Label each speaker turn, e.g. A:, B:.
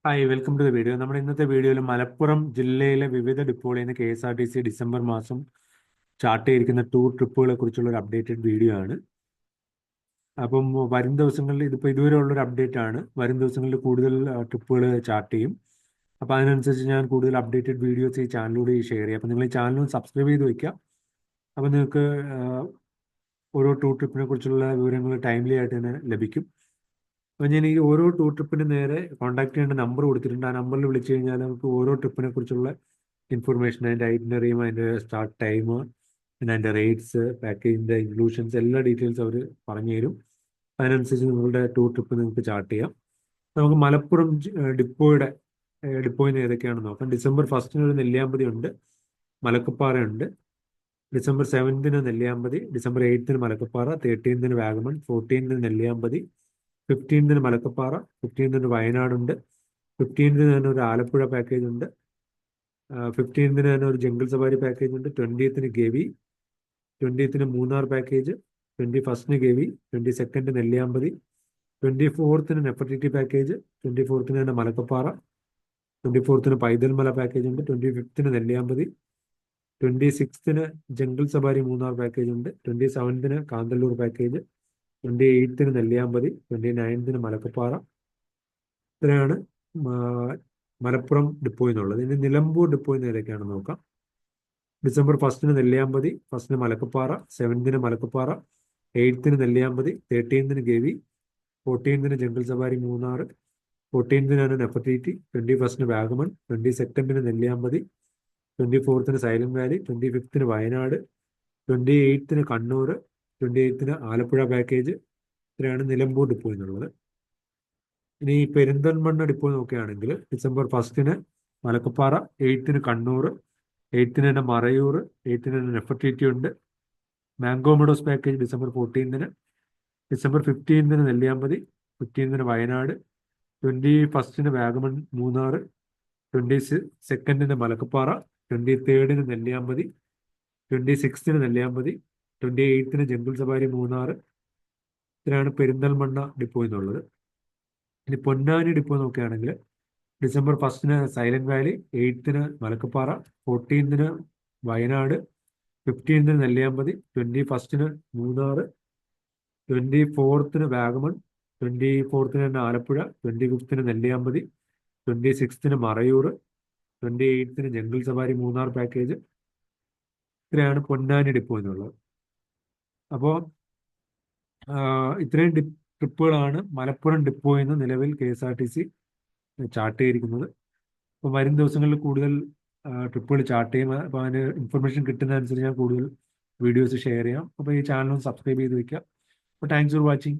A: Hi welcome to the video. നമ്മുടെ ഇന്നത്തെ വീഡിയോയിൽ മലപ്പുറം ജില്ലയിലെ വിവിധ ഡിപ്പോകളിൽ നിന്ന് KSRTC ഡിസംബർ മാസം ചാർട്ട് ചെയ്തിരിക്കുന്ന ടൂർ ട്രിപ്പുകളെ കുറിച്ചുള്ള ഒരു അപ്ഡേറ്റഡ് വീഡിയോ ആണ്. അപ്പം വരും ദിവസങ്ങളിൽ ഇതിപ്പോൾ ഇതുവരെ ഉള്ളൊരു അപ്ഡേറ്റ് ആണ്. വരും ദിവസങ്ങളിൽ കൂടുതൽ ട്രിപ്പുകൾ ചാർട്ട് ചെയ്യും. അപ്പോൾ അതിനനുസരിച്ച് ഞാൻ കൂടുതൽ അപ്ഡേറ്റഡ് വീഡിയോസ് ഈ ചാനലിലൂടെ ഷെയർ ചെയ്യും. അപ്പോൾ നിങ്ങൾ ഈ ചാനൽ സബ്സ്ക്രൈബ് ചെയ്ത് വയ്ക്കുക. അപ്പോൾ നിങ്ങൾക്ക് ഓരോ ടൂർ ട്രിപ്പിനെ കുറിച്ചുള്ള വിവരങ്ങൾ ടൈംലി ആയിട്ട് തന്നെ ലഭിക്കും. അപ്പോൾ ഞാൻ ഈ ഓരോ ടൂർ ട്രിപ്പിന് നേരെ കോൺടാക്ട് ചെയ്യേണ്ട നമ്പർ കൊടുത്തിട്ടുണ്ട്. ആ നമ്പറിൽ വിളിച്ചു കഴിഞ്ഞാൽ നമുക്ക് ഓരോ ട്രിപ്പിനെ കുറിച്ചുള്ള ഇൻഫർമേഷൻ, അതിൻ്റെ ഐറ്റിനറിയും അതിൻ്റെ സ്റ്റാർട്ട് ടൈം, പിന്നെ അതിൻ്റെ റേറ്റ്സ്, പാക്കേജിൻ്റെ ഇൻക്ലൂഷൻസ്, എല്ലാ ഡീറ്റെയിൽസ് അവർ പറഞ്ഞു തരും. അതിനനുസരിച്ച് നിങ്ങളുടെ ടൂർ ട്രിപ്പ് നിങ്ങൾക്ക് ചാർട്ട് ചെയ്യാം. നമുക്ക് മലപ്പുറം ഡിപ്പോയിൽ നിന്ന് ഏതൊക്കെയാണെന്ന് നോക്കാം. ഡിസംബർ 1 ഒരു നെല്ലിയാമ്പതി ഉണ്ട്, മലക്കപ്പാറയുണ്ട്. ഡിസംബർ 7 നെല്ലിയാമ്പതി, ഡിസംബർ 8 മലക്കപ്പാറ, 13 വാഗമൺ, 14 നെല്ലിയാമ്പതി, 15 മലക്കപ്പാറ, 15 വയനാടുണ്ട്, 15 തന്നെ ഒരു ആലപ്പുഴ പാക്കേജ് ഉണ്ട്, 15 തന്നെ ഒരു ജംഗിൾ സഫാരി പാക്കേജ് ഉണ്ട്, 20 Gavi, 20 Munnar package, 21 Gavi, 22 Nelliyampathy, 24 Nefertiti package, 24 തന്നെ മലക്കപ്പാറ, 24 പൈതൽമല പാക്കേജ് ഉണ്ട്, 25 Nelliyampathy, 26 jungle safari Munnar package ഉണ്ട്, 27 കാന്തല്ലൂർ പാക്കേജ്, 28 നെല്ലിയാമ്പതി, 29 മലക്കപ്പാറ. ഇത്രയാണ് മലപ്പുറം ഡിപ്പോയിൽ നിന്നുള്ളത്. ഇനി നിലമ്പൂർ ഡിപ്പോയിൽ നിന്ന് ഏതൊക്കെയാണെന്ന് നോക്കാം. December 1 Nelliyampathy, 1 Malakkappara, 7 Malakkappara, 8 Nelliyampathy, 13 Gavi, 14 jungle safari Munnar, 14 Nefertiti, 21 Vagamon, 22 Nelliyampathy, 24 Silent Valley, 25 Wayanad, 28 Kannur, 28 Alappuzha package. ഇത്രയാണ് നിലമ്പൂർ ഡിപ്പോയിൽ നിന്നുള്ളത്. ഇനി പെരിന്തൽമണ്ണ ഡിപ്പോ നോക്കുകയാണെങ്കിൽ ഡിസംബർ 1 മലക്കപ്പാറ, 8 കണ്ണൂർ, 8 തന്നെ മറയൂർ, 8 തന്നെ നെഫർട്ടിറ്റി ഉണ്ട്. Mango meadows package December 14, December 15 Nelliyampathy, 15 Wayanad, 21 Vagamon Munnar, 22 Malakkappara, 23 Nelliyampathy, 26 Nelliyampathy, 28 jungle safari Munnar. ഇത്രയാണ് പെരിന്തൽമണ്ണ ഡിപ്പോയിൽ നിന്നുള്ളത്. ഇനി പൊന്നാനി ഡിപ്പോ നോക്കുകയാണെങ്കിൽ December 1 Silent Valley, 8 Malakkappara, 14 Wayanad, 15 Nelliyampathy, 21 Munnar, 24 Vagamon, 24 തന്നെ Alappuzha, 25 Nelliyampathy, 26 Marayoor, 28 jungle safari Munnar package. ഇത്രയാണ് പൊന്നാനി ഡിപ്പോ എന്നുള്ളത്. അപ്പോൾ ഇത്രയും ട്രിപ്പുകളാണ് മലപ്പുറം ഡിപ്പോയിൽ നിന്ന് നിലവിൽ KSRTC ചാർട്ട് ചെയ്തിരിക്കുന്നത്. അപ്പോൾ വരും ദിവസങ്ങളിൽ കൂടുതൽ ട്രിപ്പുകൾ ചാർട്ട് ചെയ്യും. അപ്പോൾ അതിന് ഇൻഫർമേഷൻ കിട്ടുന്നതനുസരിച്ച് ഞാൻ കൂടുതൽ വീഡിയോസ് ഷെയർ ചെയ്യാം. അപ്പോൾ ഈ ചാനൽ ഒന്ന് സബ്സ്ക്രൈബ് ചെയ്ത് വയ്ക്കുക. അപ്പോൾ താങ്ക്സ് ഫോർ വാച്ചിങ്.